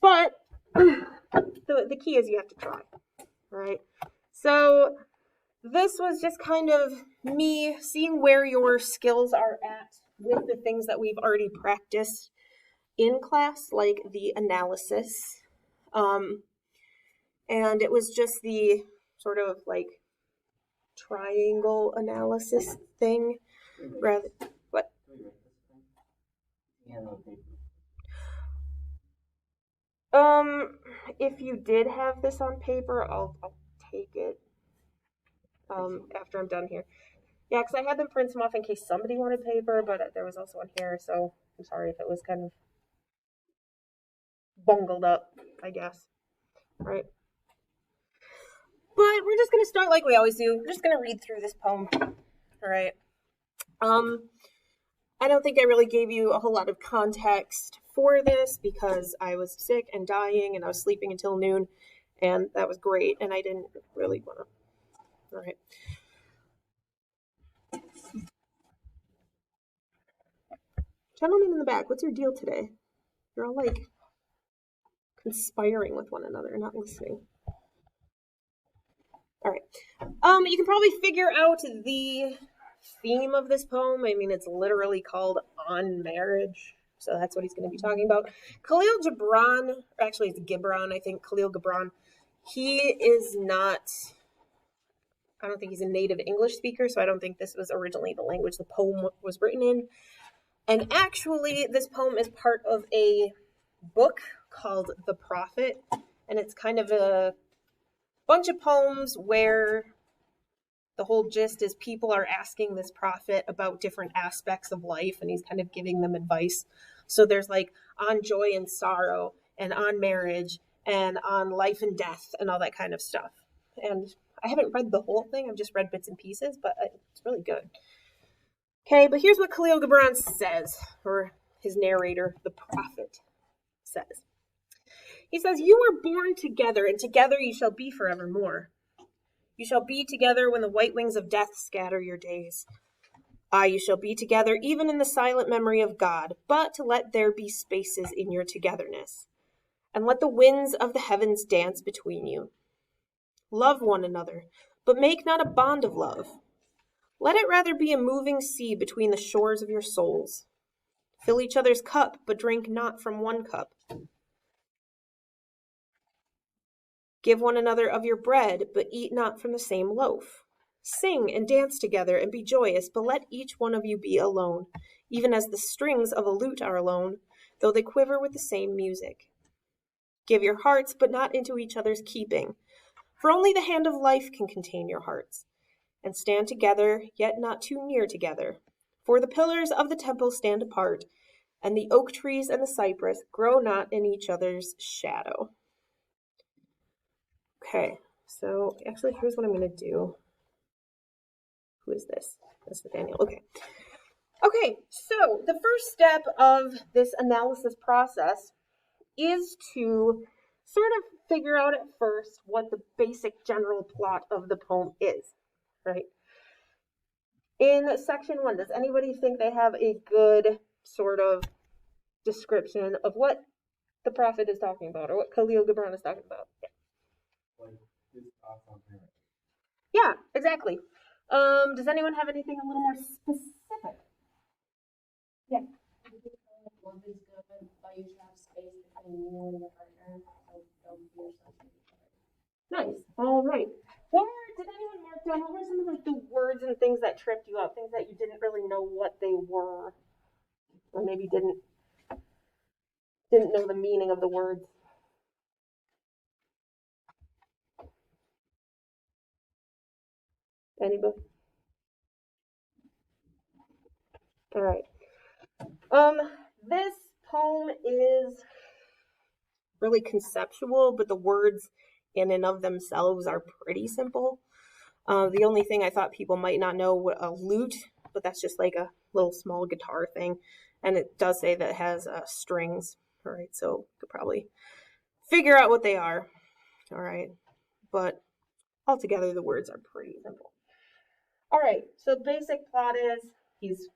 But the key is you have to try, right? So this was just kind of me seeing where your skills are at with the things that we've already practiced in class, like the analysis. And it was just the sort of like triangle analysis thing. Rather, what? If you did have this on paper, I'll take it after I'm done here. Yeah, because I had them print them off in case somebody wanted paper, but there was also one here, so I'm sorry if it was kind of bungled up, I guess. Right? But we're just going to start like we always do. We're just going to read through this poem. All right. I don't think I really gave you a whole lot of context for this because I was sick and dying and I was sleeping until noon, and that was great, and I didn't really want to. All right. Gentlemen in the back, what's your deal today? You're all like conspiring with one another, not listening. All right. You can probably figure out the theme of this poem. I mean, it's literally called On Marriage, so that's what he's going to be talking about. Khalil Gibran, actually it's Gibran, I think, Khalil Gibran, he is not, I don't think he's a native English speaker, so I don't think this was originally the language the poem was written in. And actually, this poem is part of a book called The Prophet, and it's kind of a bunch of poems where the whole gist is people are asking this prophet about different aspects of life, and he's kind of giving them advice. So there's like on joy and sorrow, and on marriage, and on life and death, and all that kind of stuff. And I haven't read the whole thing, I've just read bits and pieces, but it's really good. Okay, but here's what Khalil Gibran says, or his narrator, the prophet, says. He says, "You were born together, and together you shall be forevermore. You shall be together when the white wings of death scatter your days. Aye, you shall be together even in the silent memory of God, but let there be spaces in your togetherness, and let the winds of the heavens dance between you. Love one another, but make not a bond of love. Let it rather be a moving sea between the shores of your souls. Fill each other's cup, but drink not from one cup. Give one another of your bread, but eat not from the same loaf. Sing and dance together and be joyous, but let each one of you be alone, even as the strings of a lute are alone, though they quiver with the same music. Give your hearts, but not into each other's keeping, for only the hand of life can contain your hearts. And stand together, yet not too near together, for the pillars of the temple stand apart, and the oak trees and the cypress grow not in each other's shadow." Okay, so actually here's what I'm going to do. Who is this? That's Nathaniel. Okay, so the first step of this analysis process is to sort of figure out at first what the basic general plot of the poem is, right? In section 1, does anybody think they have a good sort of description of what the prophet is talking about, or what Khalil Gibran is talking about? Yeah, exactly. Does anyone have anything a little more specific? Yeah. Love is good, but you should have space between you and your partner, so don't be yourself. Nice. All right. Did anyone mark down what were some of like the words and things that tripped you up, things that you didn't really know what they were, or maybe didn't know the meaning of the words? Anybody? All right. This poem is really conceptual, but the words in and of themselves are pretty simple. The only thing I thought people might not know was a lute, but that's just like a little small guitar thing. And it does say that it has strings, all right, so you could probably figure out what they are, all right. But altogether, the words are pretty simple. All right, so basic plot is he's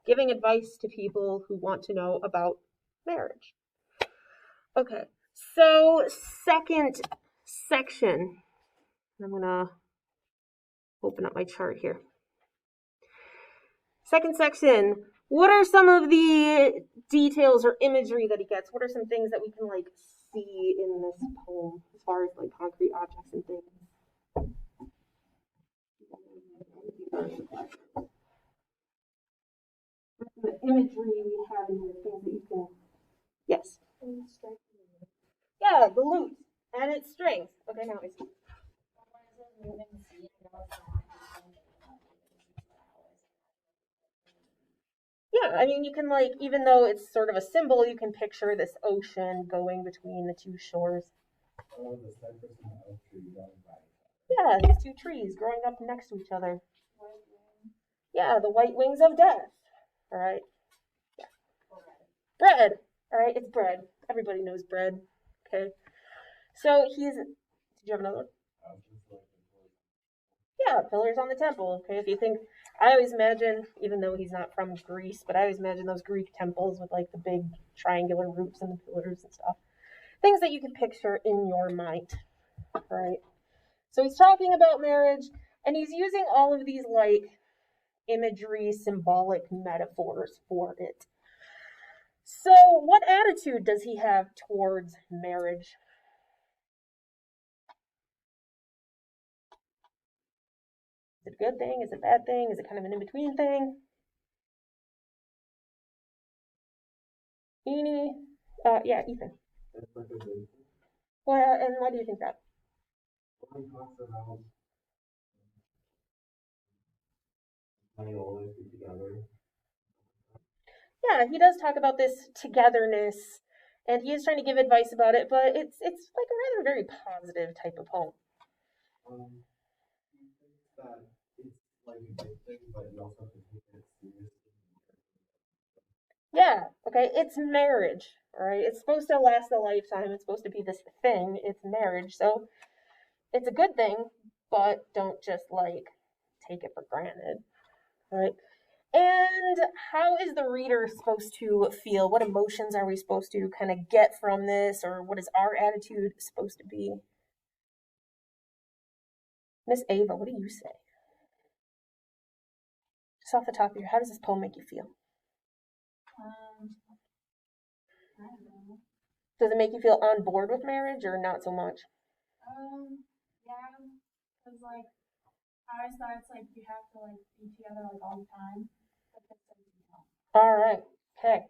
giving advice to people who want to know about marriage. Okay, So, second section. I'm going to open up my chart here. Second section. What are some of the details or imagery that he gets? What are some things that we can like see in this poem as far as like concrete objects and things? The imagery we have in here, things that you can. Yes. Yeah, the lute and its strings. Okay, now I see. Yeah, I mean, you can like, even though it's sort of a symbol, you can picture this ocean going between the two shores. Yeah, these two trees growing up next to each other. Yeah, the white wings of death. All right. Yeah. Bread. All right, it's bread. Everybody knows bread. Okay. So he's. Did you have another one? Yeah, pillars on the temple. Okay, if you think, I always imagine, even though he's not from Greece, but I always imagine those Greek temples with like the big triangular roofs and the pillars and stuff. Things that you can picture in your mind. Right. So he's talking about marriage, and he's using all of these like imagery, symbolic metaphors for it. So, what attitude does he have towards marriage? Is it a good thing? Is it a bad thing? Is it kind of an in-between thing? Yeah, Ethan. Well, and why do you think that? Yeah, he does talk about this togetherness, and he is trying to give advice about it, but it's like a rather very positive type of poem. Yeah, okay, it's marriage, all right? It's supposed to last a lifetime. It's supposed to be this thing. It's marriage. So it's a good thing, but don't just like take it for granted, all right? And how is the reader supposed to feel? What emotions are we supposed to kind of get from this, or what is our attitude supposed to be? Miss Ava, what do you say? Just off the top of your head, how does this poem make you feel? I don't know. Does it make you feel on board with marriage or not so much? Yeah, because like I always thought it's like you have to like be together like all the time. But that's All right. Okay.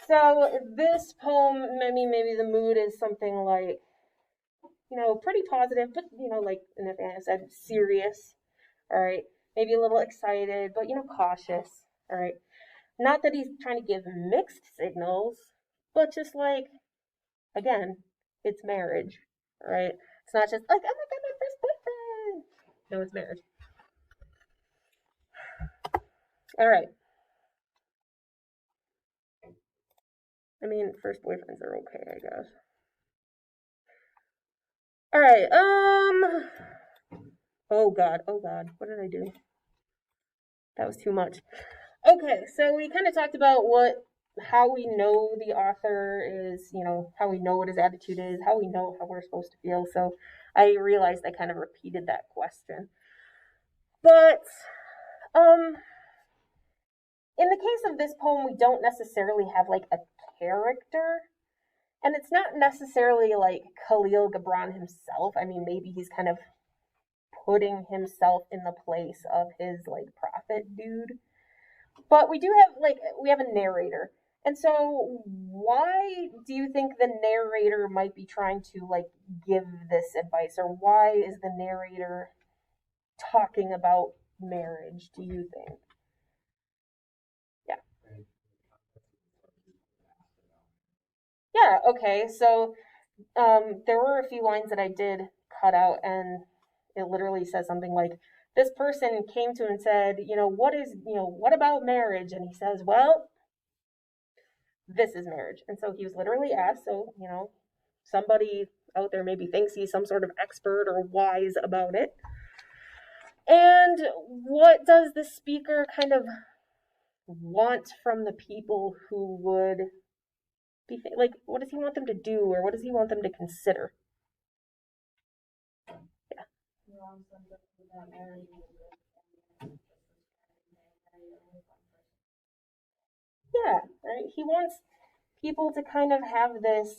So this poem, I mean, maybe the mood is something like, pretty positive, but like I said, serious. All right. Maybe a little excited, but cautious. All right. Not that he's trying to give mixed signals, but just like, again, it's marriage. All right. It's not just like, oh my god, my first boyfriend. No, it's marriage. All right. I mean, first boyfriends are okay, I guess. All right. Oh god. What did I do? That was too much. Okay, so we kind of talked about how we know the author is, how we know what his attitude is, how we know how we're supposed to feel. So I realized I kind of repeated that question. But in the case of this poem, we don't necessarily have like a character. And it's not necessarily like Khalil Gibran himself. I mean, maybe he's kind of putting himself in the place of his like prophet dude. But we have a narrator. And so why do you think the narrator might be trying to like give this advice, or why is the narrator talking about marriage, do you think? Yeah. Yeah, okay. So there were a few lines that I did cut out, and it literally says something like, this person came to him and said, what about marriage? And he says, well, this is marriage. And so he was literally asked, so, somebody out there maybe thinks he's some sort of expert or wise about it. And what does the speaker kind of want from the people who would like, what does he want them to do, or what does he want them to consider? Yeah. Yeah, right. He wants people to kind of have this,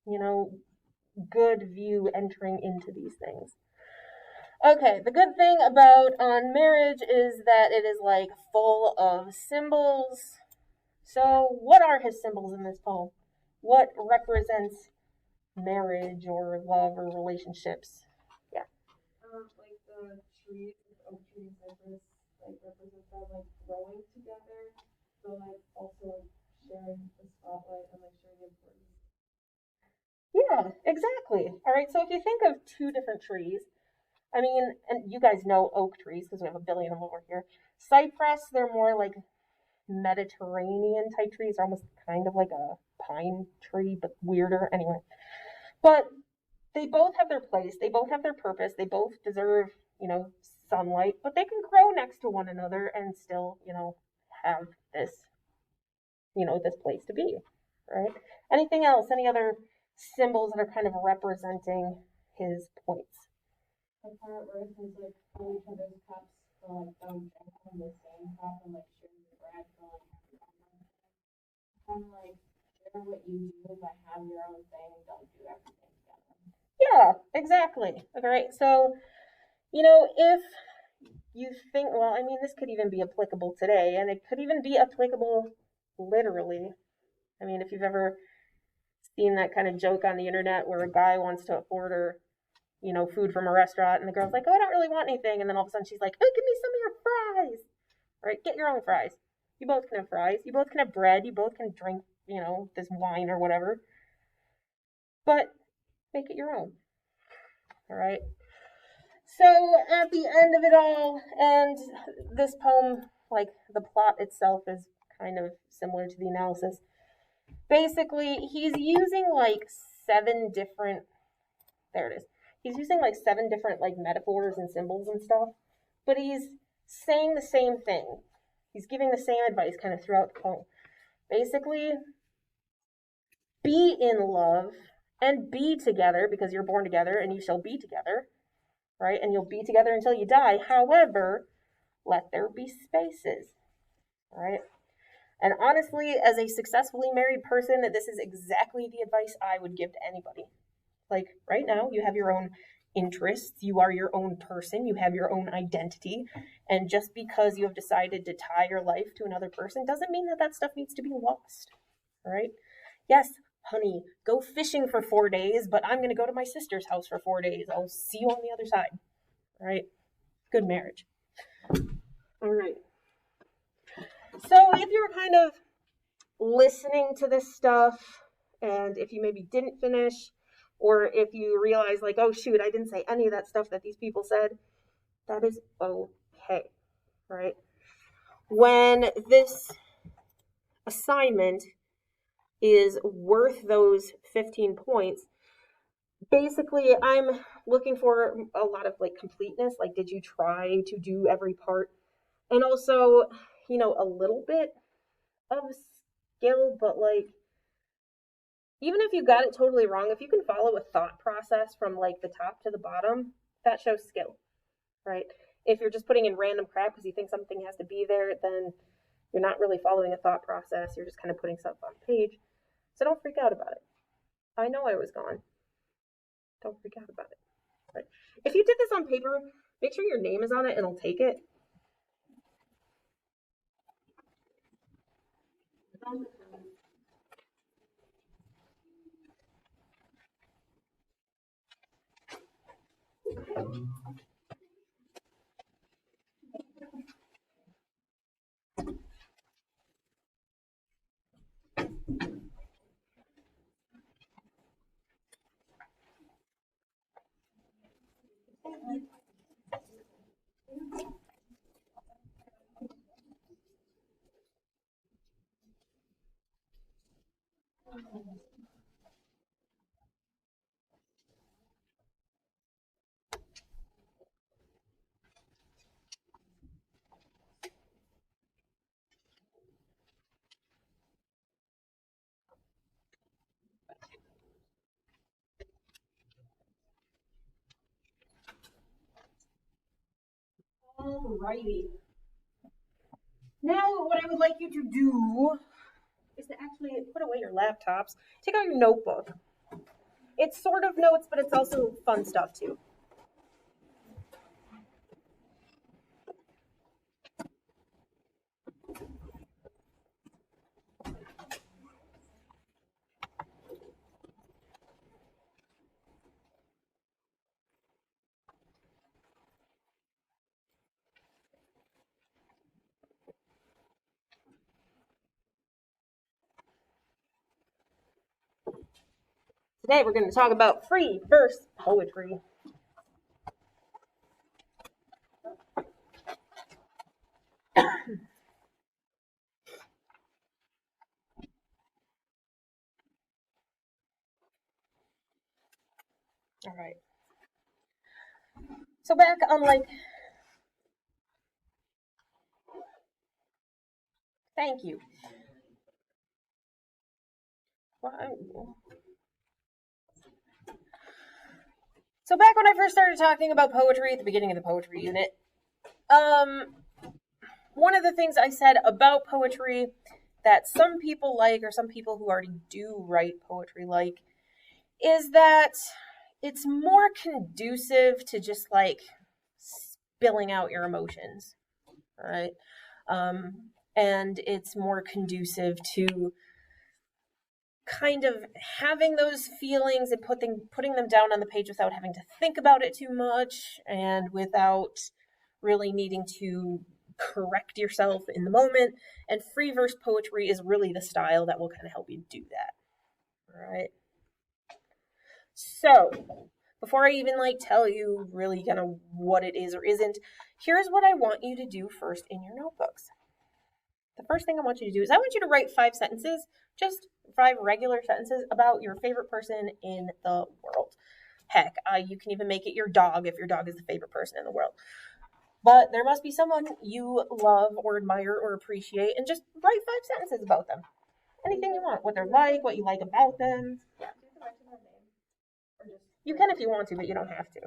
you know, good view entering into these things. Okay, the good thing about On Marriage is that it is like full of symbols. So, what are his symbols in this poem? What represents marriage or love or relationships? Yeah. Like the trees, oak trees, cypress, like represent them like growing together. So like also sharing the spotlight and like sharing the importance. Yeah, exactly. All right, so if you think of two different trees, I mean, and you guys know oak trees because we have a billion of them over here. Cypress, they're more like Mediterranean type trees, almost kind of like a pine tree, but weirder. Anyway, but they both have their place. They both have their purpose. They both deserve, sunlight, but they can grow next to one another and still, have this, this place to be, right? Anything else? Any other symbols that are kind of representing his points? The part where it says like fill each other's cups, so like don't drink from the same cup and like share your bread, so like kind of like share what you do, but have your own thing. Don't do everything together. Yeah, exactly. All right. So, if you think, well, I mean, this could even be applicable today, and it could even be applicable literally. I mean, if you've ever seen that kind of joke on the internet where a guy wants to order, food from a restaurant, and the girl's like, oh, I don't really want anything. And then all of a sudden she's like, oh, give me some of your fries. All right, get your own fries. You both can have fries. You both can have bread. You both can drink, this wine or whatever. But make it your own. All right. So at the end of it all, and this poem, like the plot itself is kind of similar to the analysis. Basically, he's using like 7 different, there it is. He's using like 7 different like metaphors and symbols and stuff, but he's saying the same thing. He's giving the same advice kind of throughout the poem. Basically, be in love and be together because you're born together and you shall be together, right? And you'll be together until you die. However, let there be spaces, right? And honestly, as a successfully married person, this is exactly the advice I would give to anybody. Like right now, you have your own interests, you are your own person, you have your own identity. And just because you have decided to tie your life to another person doesn't mean that stuff needs to be lost, all right? Yes, honey, go fishing for 4 days, but I'm going to go to my sister's house for 4 days. I'll see you on the other side, all right? Good marriage. All right. So if you're kind of listening to this stuff, and if you maybe didn't finish, or if you realize like, oh shoot, I didn't say any of that stuff that these people said, that is okay, right? When this assignment is worth those 15 points, basically I'm looking for a lot of like completeness, like did you try to do every part? And also, a little bit of skill, but like even if you got it totally wrong, if you can follow a thought process from like the top to the bottom, that shows skill, right? If you're just putting in random crap because you think something has to be there, then you're not really following a thought process. You're just kind of putting stuff on page. So don't freak out about it. I know I was gone. Don't freak out about it. Right? If you did this on paper, make sure your name is on it and I'll take it. Alrighty. Now, what I would like you to do is to actually put away your laptops. Take out your notebook. It's sort of notes, but it's also fun stuff too. Today we're going to talk about free verse poetry. All right. So back on thank you. So back when I first started talking about poetry at the beginning of the poetry unit, one of the things I said about poetry that some people like, or some people who already do write poetry like, is that it's more conducive to just spilling out your emotions, right? And it's more conducive to kind of having those feelings and putting them down on the page without having to think about it too much and without really needing to correct yourself in the moment. And free verse poetry is really the style that will kind of help you do that. All right. So, before I even tell you really kind of what it is or isn't, here's what I want you to do first in your notebooks. The first thing I want you to do is I want you to write 5 sentences, just 5 regular sentences about your favorite person in the world. Heck, you can even make it your dog if your dog is the favorite person in the world. But there must be someone you love or admire or appreciate, and just write 5 sentences about them. Anything you want, what they're like, what you like about them. Yeah. You can if you want to, but you don't have to.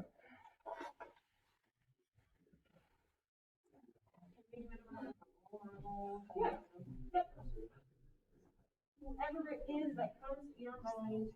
Yeah. Whoever it is that comes to your mind.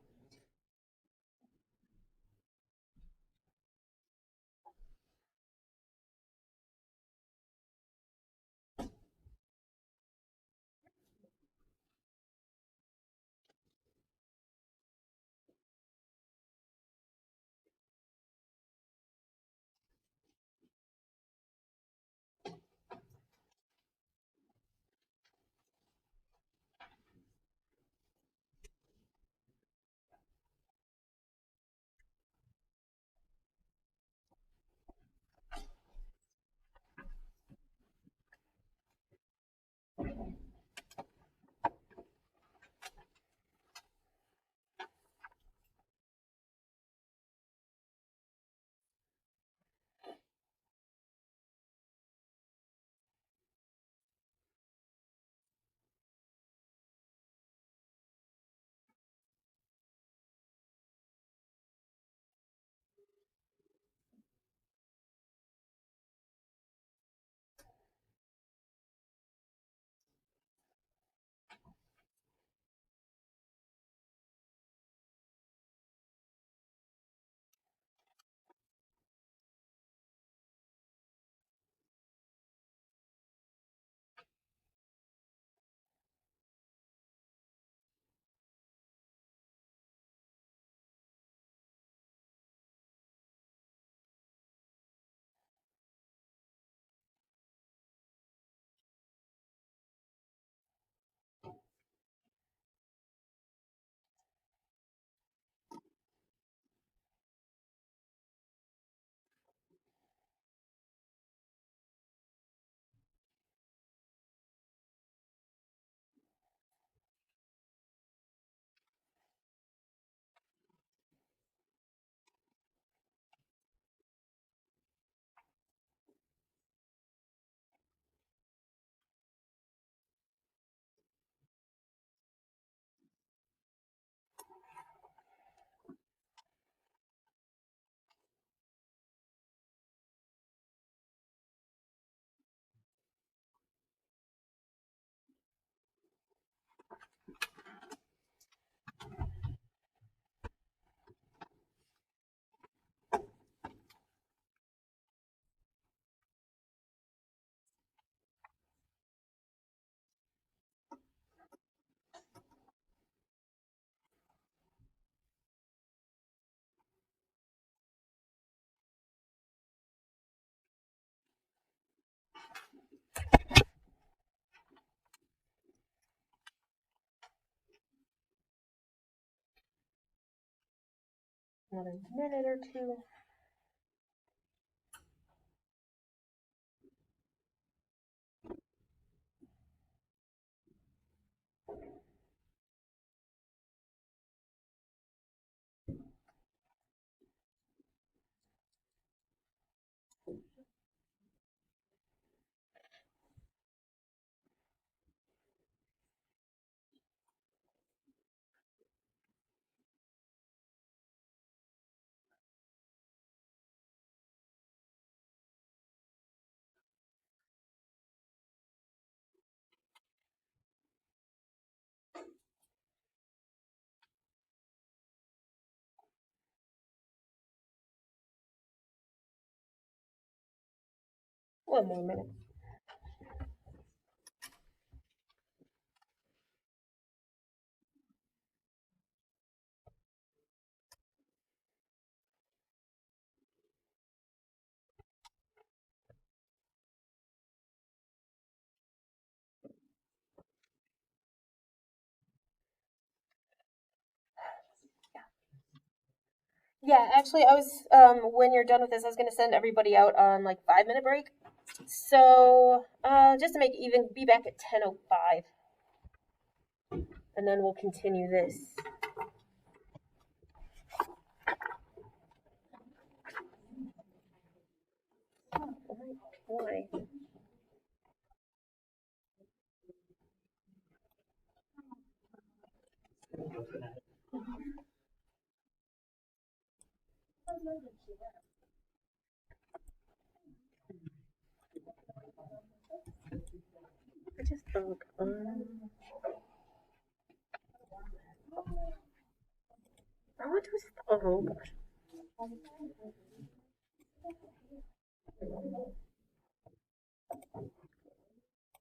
Another minute or two. One more minute. Yeah, actually, I was when you're done with this, I was gonna send everybody out on like 5 minute break. So just to make it even, be back at 10:05, and then we'll continue this. Why? I just broke. I want to. Oh gosh.